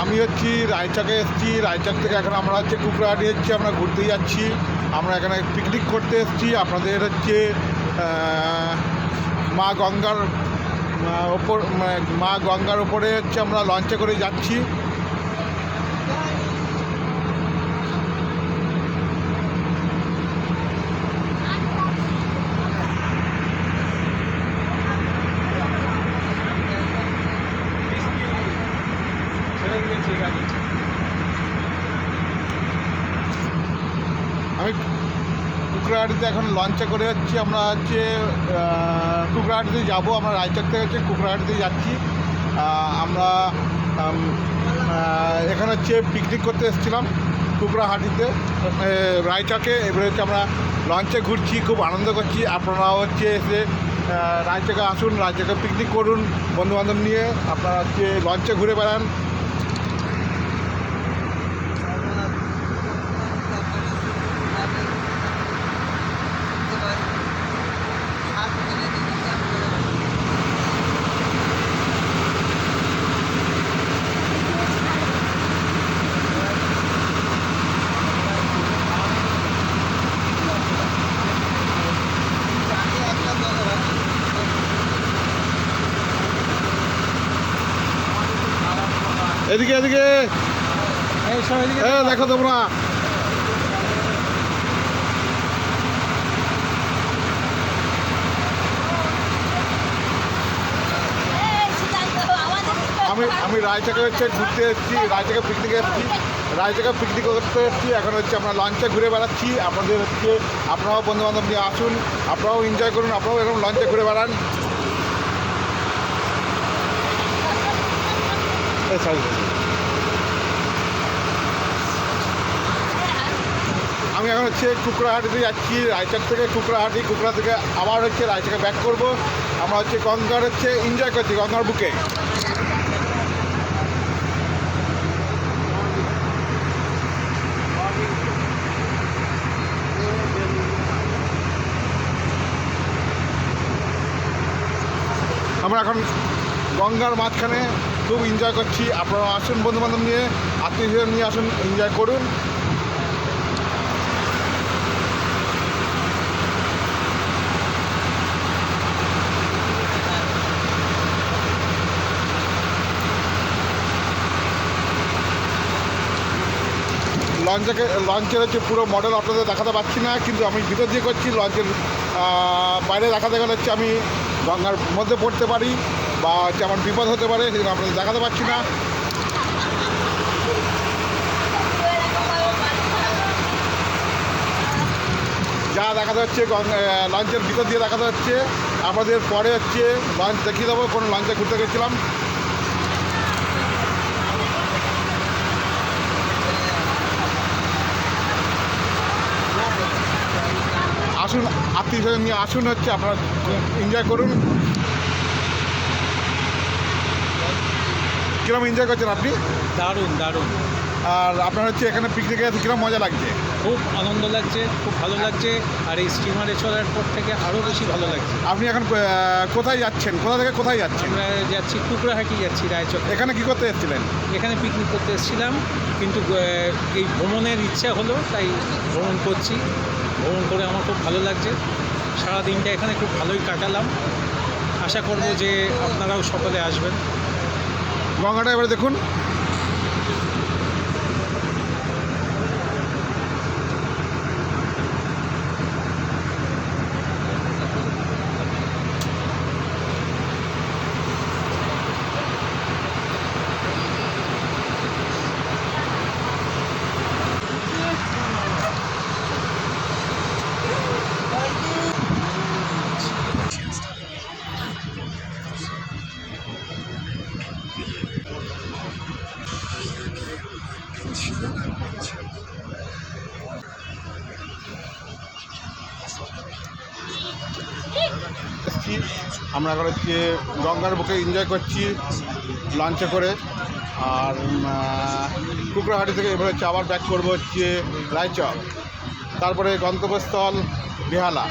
আমি হচ্ছি রায়চকে এসেছি। রায়চক থেকে এখন আমরা হচ্ছে কুকড়াহাটি এসেছি, আমরা ঘুরতে যাচ্ছি। আমরা এখানে পিকনিক করতে এসেছি। আপনাদের হচ্ছে মা গঙ্গার মা গঙ্গার ওপরে হচ্ছে আমরা লঞ্চে করে যাচ্ছি। আমি কুকড়াহাটিতে এখন লঞ্চে করে যাচ্ছি। আমরা হচ্ছে কুকড়াহাটিতে যাব। আমরা রায়চক থেকে হচ্ছে কুকড়াহাটিতে যাচ্ছি। আমরা এখানে হচ্ছে পিকনিক করতে এসেছিলাম কুকড়াহাটিতে রায়চকে। এবারে হচ্ছে আমরা লঞ্চে ঘুরছি, খুব আনন্দ করছি। আপনারাও হচ্ছে এসে রায়চকে আসুন, রায়চকে পিকনিক করুন বন্ধুবান্ধব নিয়ে। আপনারা হচ্ছে লঞ্চে ঘুরে বেড়ান। এদিকে এদিকে দেখো তোমরা, আমি রায়চকে হচ্ছে ঘুরতে এসেছি, রায়চকে পিকনিকে এসেছি, রায়চকে পিকনিক করতে এসেছি। এখন হচ্ছে আমরা লঞ্চে ঘুরে বেড়াচ্ছি। আপনাদের হচ্ছে আপনারাও বন্ধুবান্ধব নিয়ে আসুন, আপনারাও এনজয় করুন, আপনারাও এরকম লঞ্চে ঘুরে বেড়ান। আমি এখন হচ্ছে কুকড়াহাটিতে যাচ্ছি। রায়চক থেকে কুকড়াহাটি, কুকড়া থেকে আবার হচ্ছে রায়চকে ব্যাক করব। আমরা হচ্ছে গঙ্গার হচ্ছে এনজয় করছি, গঙ্গার বুকে। আমরা এখন গঙ্গার মাঝখানে খুব এনজয় করছি। আপনারা আসুন বন্ধুবান্ধব নিয়ে, আত্মীয়স্বজন নিয়ে আসুন, এনজয় করুন। লঞ্চের হচ্ছে পুরো মডেল আপনাদের দেখাতে পারছি না, কিন্তু আমি ভিতর দিয়ে করছি। লঞ্চের বাইরে দেখাতে গেলে হচ্ছে আমি গঙ্গার মধ্যে পড়তে পারি বা হচ্ছে আমার বিপদ হতে পারে, সেজন্য আপনাদের দেখাতে পারছি না। যা দেখাতে হচ্ছে লঞ্চের ভিতর দিয়ে দেখাতে হচ্ছে। আপনাদের পরে হচ্ছে লঞ্চ দেখিয়ে দেবো, কোনো লঞ্চে ঘুরতে গেছিলাম। আসুন আত্মীয়স্বজন নিয়ে আসুন, হচ্ছে আপনারা এনজয় করুন। কীরকম এনজয় করছেন আপনি? দারুণ দারুণ। আর আপনার হচ্ছে এখানে পিকনিকে আছে, কীরকম মজা লাগছে? খুব আনন্দ লাগছে, খুব ভালো লাগছে। আর এই স্টিমারে চলার পর থেকে আরও বেশি ভালো লাগছে। আপনি এখন কোথায় যাচ্ছেন, কোথা থেকে কোথায় যাচ্ছেন? আমরা যাচ্ছি কুকড়াহাটি, যাচ্ছি রায়চক। এখানে কি করতে এসেছিলেন? এখানে পিকনিক করতে এসেছিলাম, কিন্তু এই ভ্রমণের ইচ্ছা হলো তাই ভ্রমণ করছি। ভ্রমণ করে আমার খুব ভালো লাগছে। সারাদিনটা এখানে খুব ভালোই কাটালাম। আশা করব যে আপনারাও সকলে আসবেন। গঙ্গাটা এবারে দেখুন। আমরা এখন হচ্ছে গঙ্গার বুকে এনজয় করছি লঞ্চে করে। আর কুকড়াহাটি থেকে এবার হচ্ছে আবার ব্যাক করবো হচ্ছে রায়চক, তারপরে গন্তব্যস্থল বেহালা।